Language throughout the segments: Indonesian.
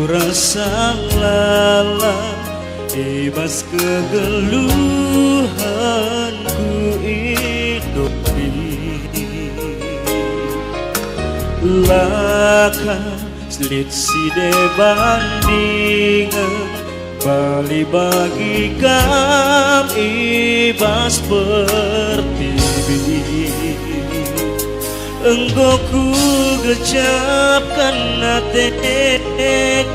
rasa lelah, ibas kegeluhanku hidupi. Laka selit side bandingan, bali bagi kam ibas pertiwi. Engkau ku gecapkan nate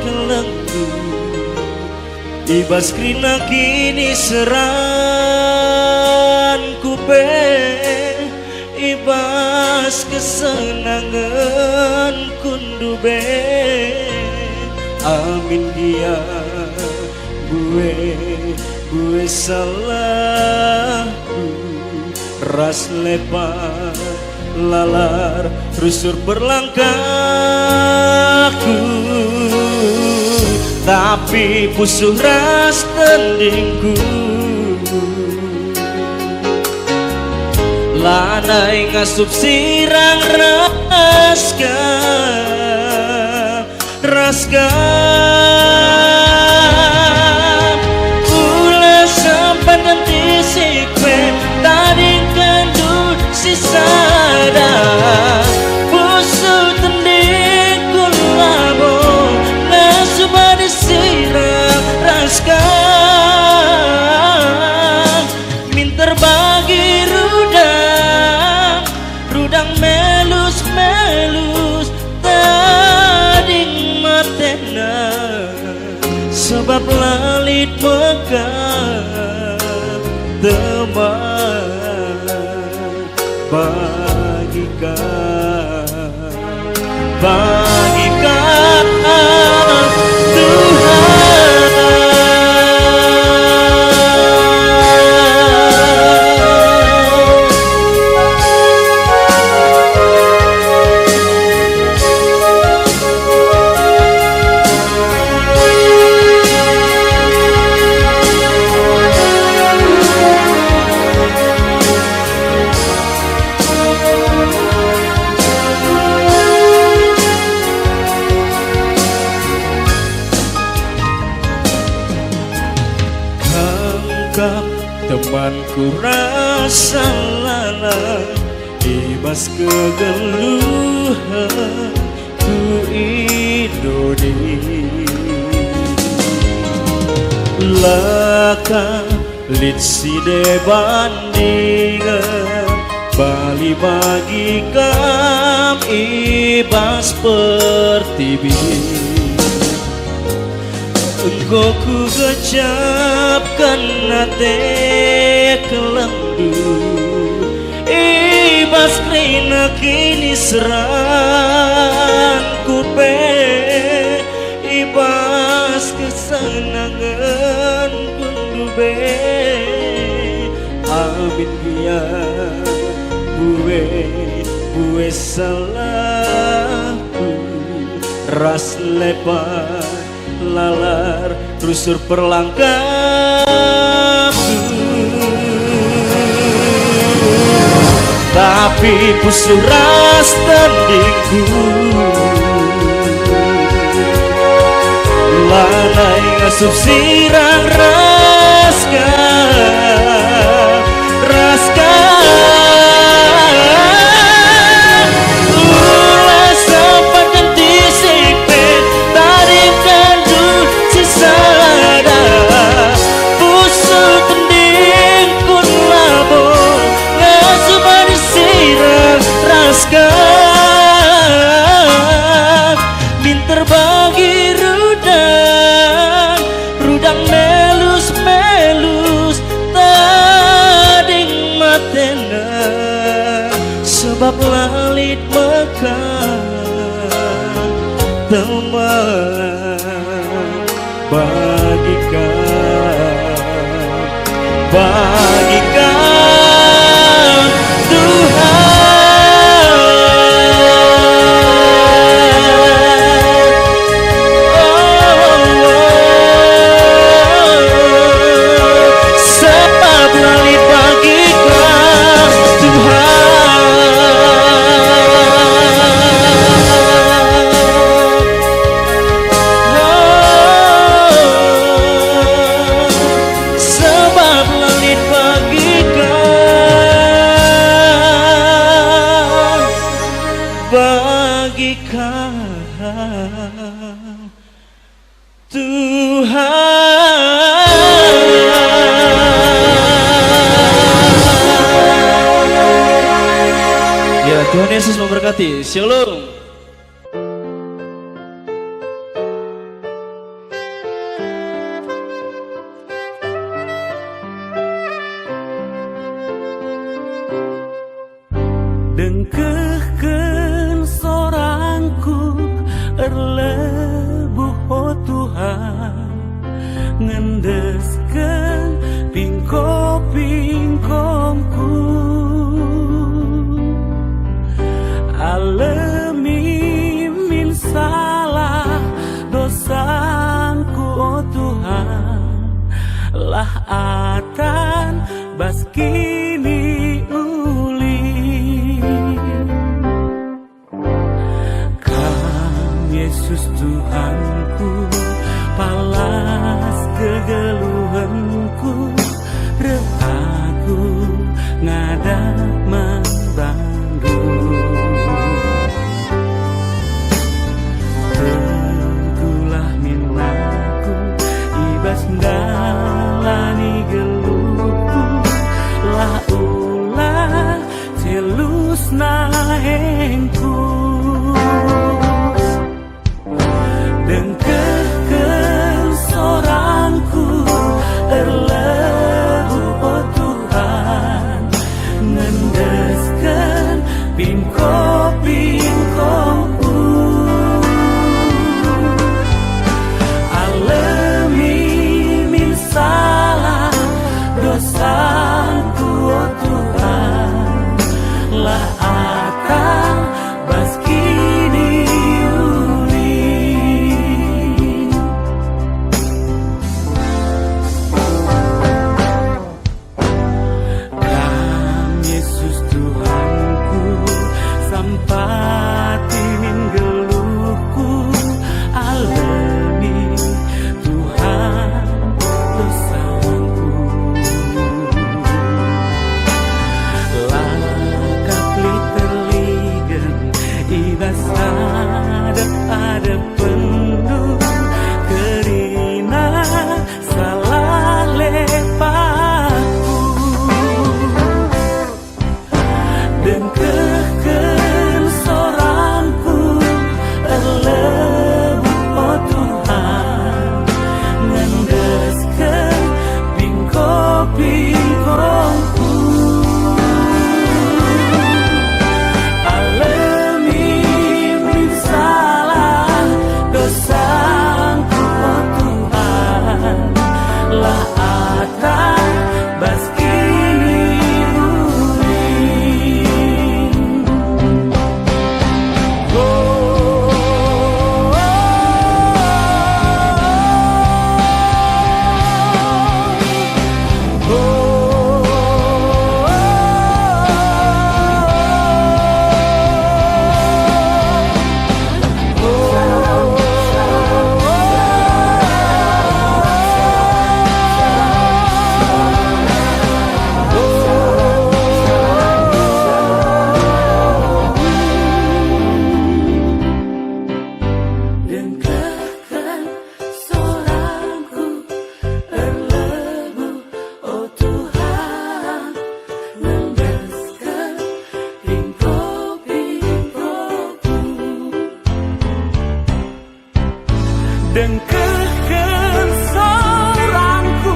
kelenggu, ibas krina kini seran kupe, ibas kesenangan kundube. Amin dia gue salahku, ras lepas lalar rusur berlangkahku, tapi pusuh ras tendingku. Lanai ngasup sirang raska ula sampai nanti sikwe tadingkan dud sisada pusuh tendingku labo nasuba disirang raska minter bagi rudang melus tading matena, sebab lalit mekar teman bagikan Tuhan. Temanku rasa lelah, ibas kegeluhanku idoni. Laka lit side bandingan, bali bagi kam ibas pertiwi. Engkau ku gecapkan nate kelengdu, ibas krina kini seran kupe, ibas kesenangan kundube. Amin dia gue salahku, ras lepas lalar rusur perlangkahku, tapi pusuh ras tandingku. Lanai ngasup sirang raska ula sampai ganti sikpe tarimkan dud sisada pusuh tendingku labo ngasup disirang raska minter bagi rudang melus tading matena, sebab lalit mekar teman bagikan Tuhan. Sebab lalit bagikan Tuhan. Ya, Tuhan Yesus memberkati. Shalom. Dengkehkeun sorangku erlebuh oh Tuhan, ngendeskeun pingko-pingkomku, alemi min salah dosanku oh Tuhan, lah atan bas kini Yesus Tuhanku, palas kegeluhanku, reu aku ngadap Bandung. Tegulah minaku, ibas ndalani geluhku, lah ulah celus naengku. Dengkehkeun sorangku erlebuh oh Tuhan, ngendeskeun pingko-pingkomku, alemi min salah dosanku oh Tuhan, lah akan bas kini sampati min geluhku, alemi Tuhan dosaku, lakak literligen ibas adep-adep penuh kerina salah lepatku. Dengkehkeun sorangku erlebuh oh Tuhan, ngendeskeun pingko-pingkomku, alemi min salah dosanku oh Tuhan, lah atan bas kini dengkehkeun sorangku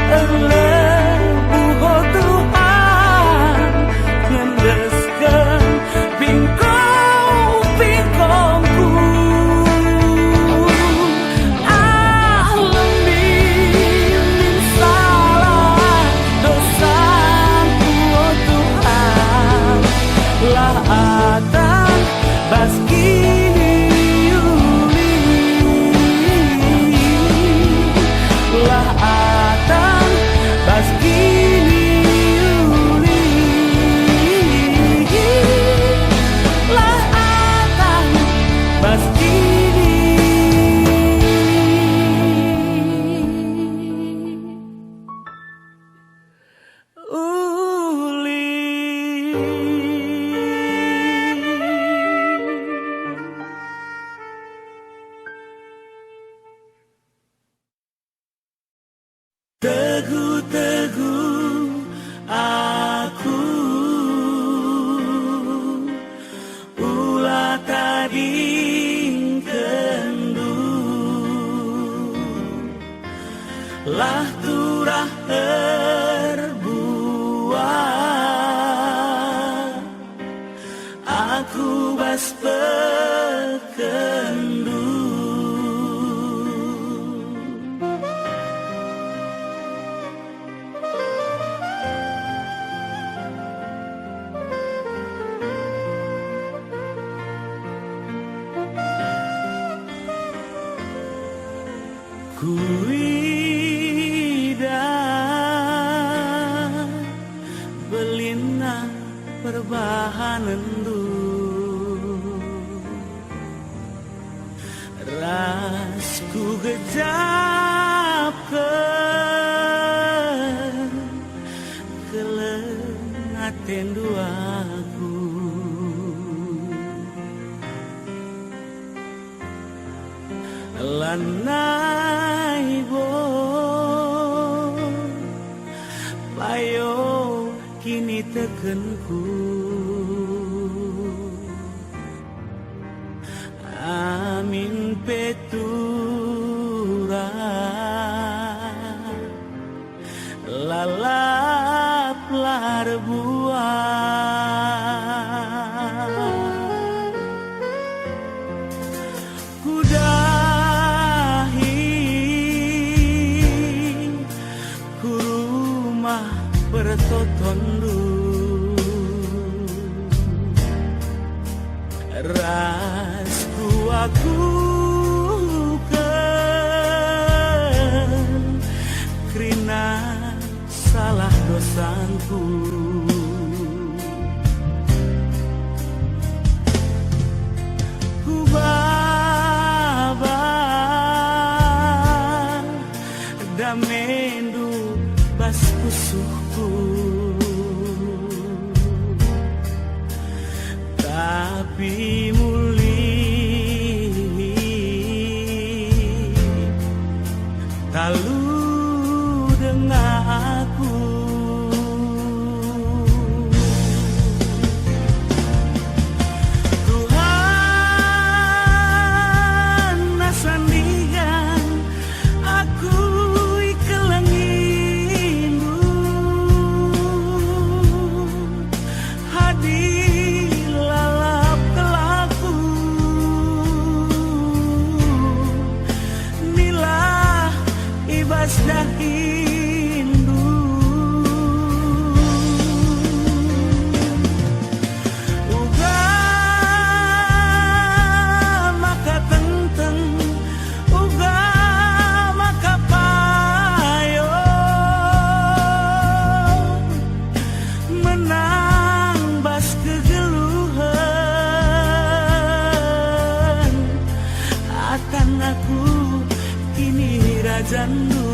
erlebuh oh Tuhan, ngendeskeun pingko-pingkomku, alemi min salah dosanku oh Tuhan, lah atan bas kini lah atan bas kini lah atan bas kini uli. teguh-teguh aku ulah tading kendu lah turah terbuat aku bas pekendu. Kuida belina perbahanan du rasku gejapkan kelengaten duaku lanai bo payo kini tekenku amin petura lalap lar buah pertotondu rasku aku kan krina salah dosanku ku baba damendu bas kusuhku tapi muli talu dengan aku Tuhan nasandigan aku ikelengindu hadir dah indu uga maka tenteng uga maka payo menang bas kegeluhan akan aku kini rajandu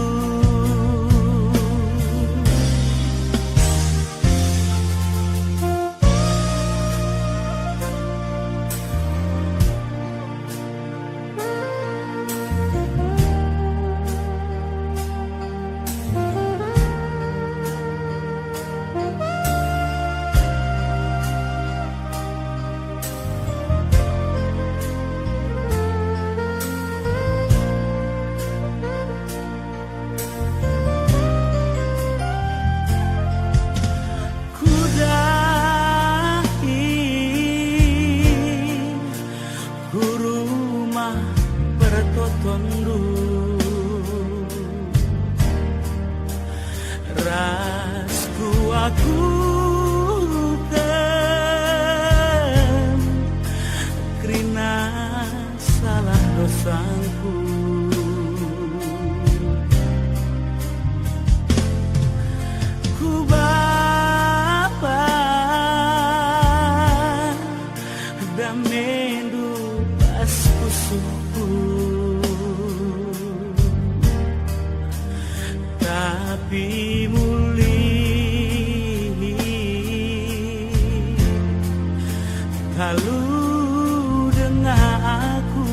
pertotondu rasku aku kan krina salah dosanku ku bapa damendu pas kusuhku tapi muli kalau dengan aku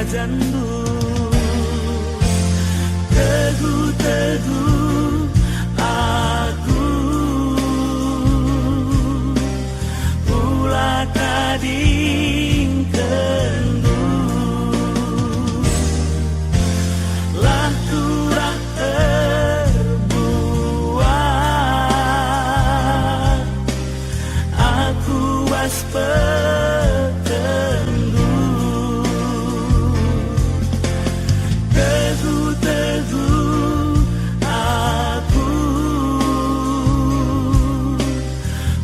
jandu teguh-teguh aku ulah kading kendu lah turah terbuat aku waspetendu teguh-teguh aku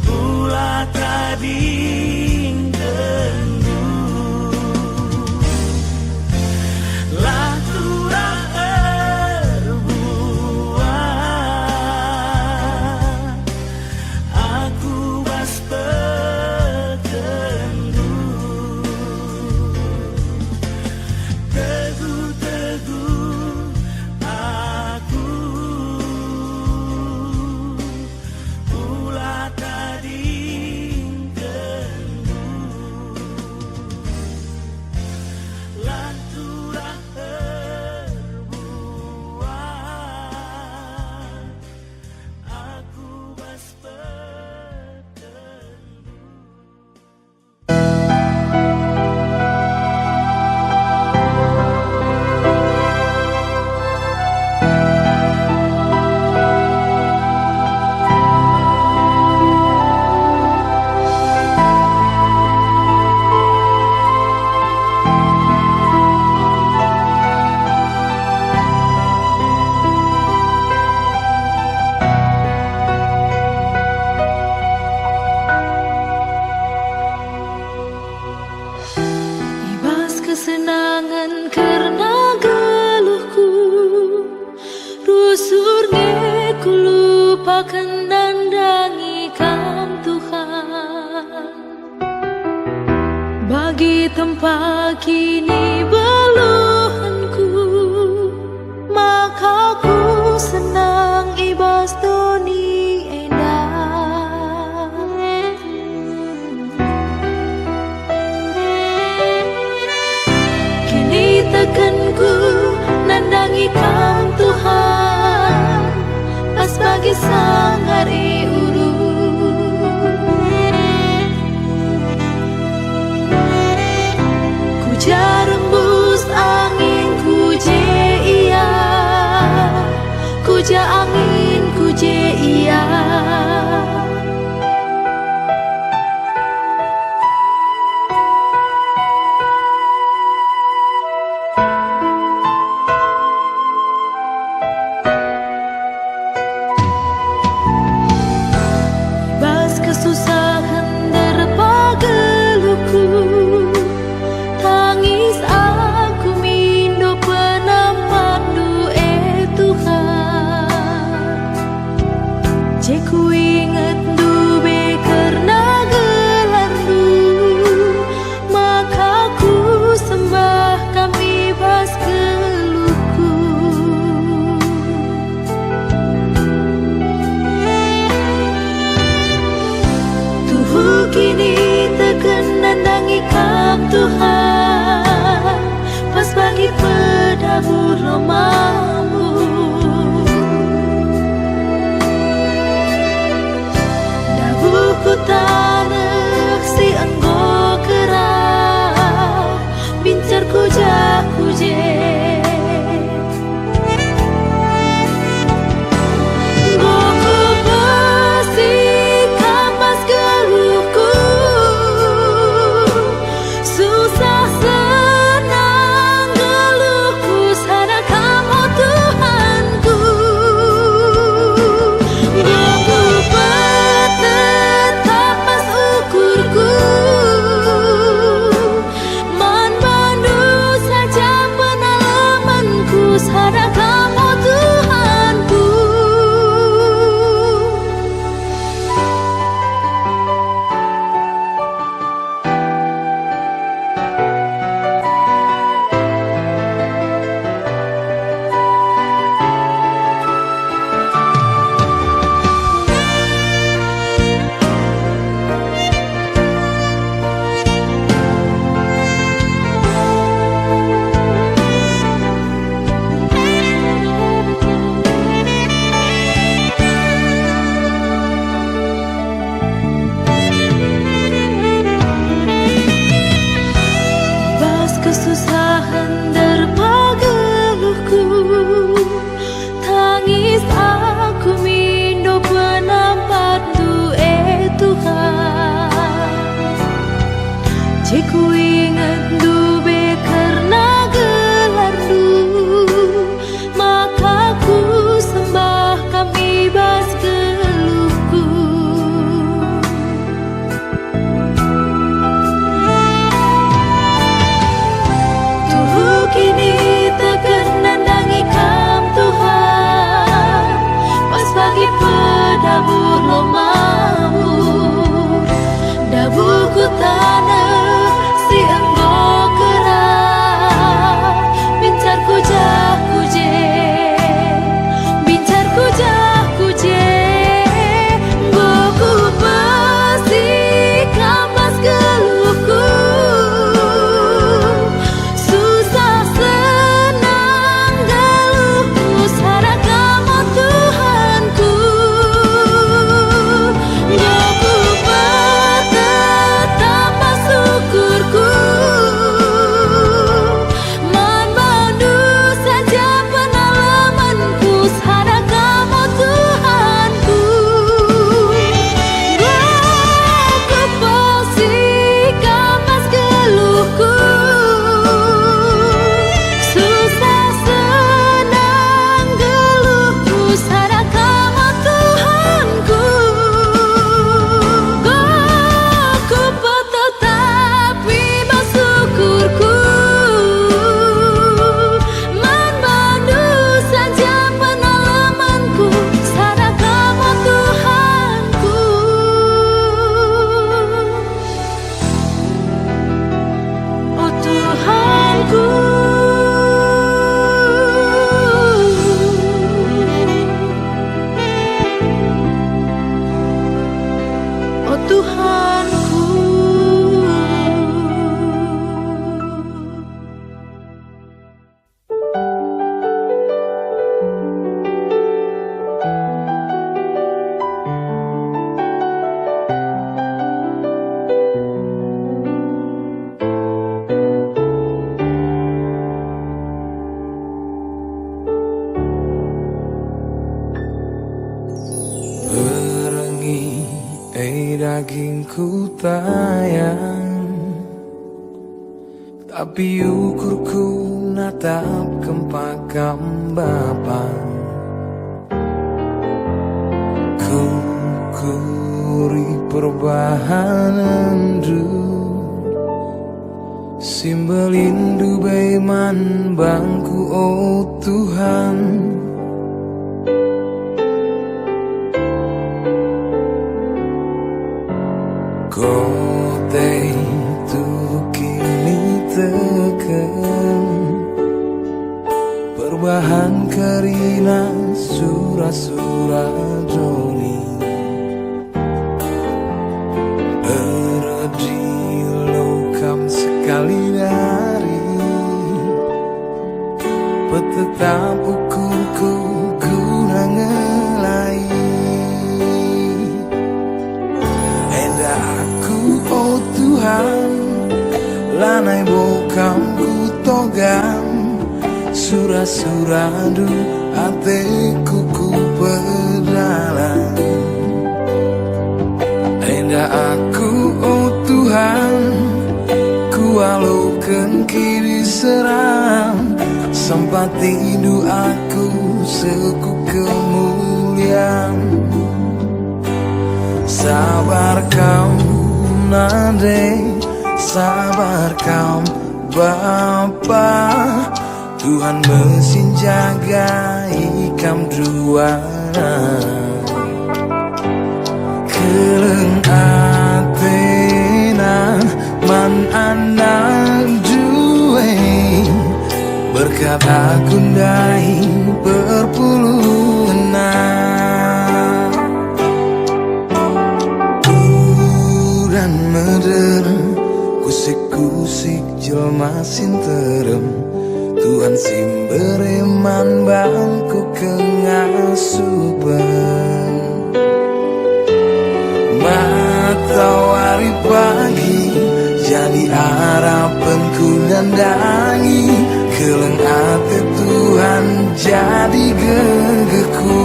ulah kading kendu lah turah terbuat aku waspetendu teguh-teguh aku ulah kading kendu lan turah terbuat aku waspetendu. Ibas kesenangan karena geluhku, rusurnya ku lupakan dan dangikan Tuhan. Bagi tempat kini beluhanku, maka ku senang ibas doni endah. Kini tekanku nandangi kang Tuhan, pas bagi sang hari urut. Ku jarembus angin ku je iya, ku ja angin ku je iya. Bas kesusahan derpa geluhku, tangis aku mindo penamandu Tuhan. Ceku inget dube karena gelardu, maka ku sembah kami bas geluhku. Tuhu kini tekan nandangi kang Tuhan, pas bagi pedabur romamu. Dabuhku tanah si enggo kerah, bincar ku jah ku je. Goku pasti kampas geluhku, susah senang geluhku sana kamu tu Tuhanku. Berengi, dagingku tayang, tapi ukurku natap kempakam bapan. Kukuri perbahanan du, simbelindu beiman bangku oh Tuhan. Kote tu kini tekan, perbahan kerina surah-surah joni. Erdi lokam sekali dari, petetap ukurku guna ngelai. Oh Tuhan, lanai bokam ku togam, surah-surah du ateku ku pedalan. Endah aku oh Tuhan, ku alokan kiri seram, sempat tidu aku seku kemuliaan. Sabar kau nade, sabar kau Bapa, Tuhan mesin jaga ikam juara. Keleng atena man anak juwe, berkat aku ndai berpuluh enam. Dan meder kusik-kusik jelma sinterem, Tuhan simbereman bangku kengasupan. Matahari pagi jadi harapanku nandangi, keleng ate Tuhan jadi gegeku.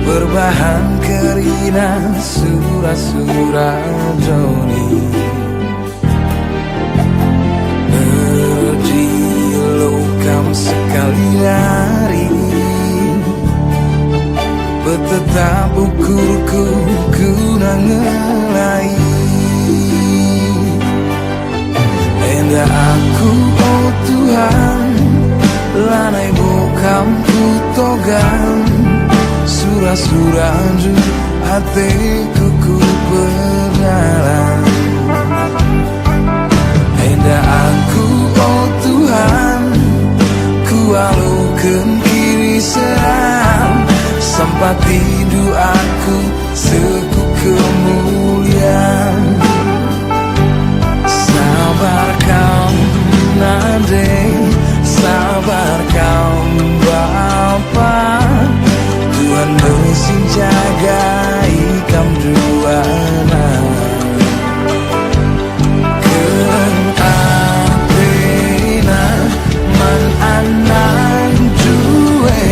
Berbahan kerina surah-surah joni, erdi lokam sekali hari, betetap ukurku guna ngelai. Endah aku oh Tuhan, lanai bokam ku togam, surah-surah ju hatiku ku berjalan. Endah aku oh Tuhan, ku alukan kiri seram, sempat tidu aku seku kemuliaan. Sabar kau nade, sabar kau Bapa, Tuhan mesin jaga ikam juana. Keleng atena man anak juwe,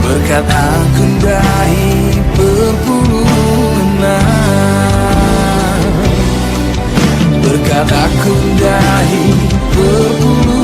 berkat aku dahi berpuluh enam. Berkat aku dahi berpuluh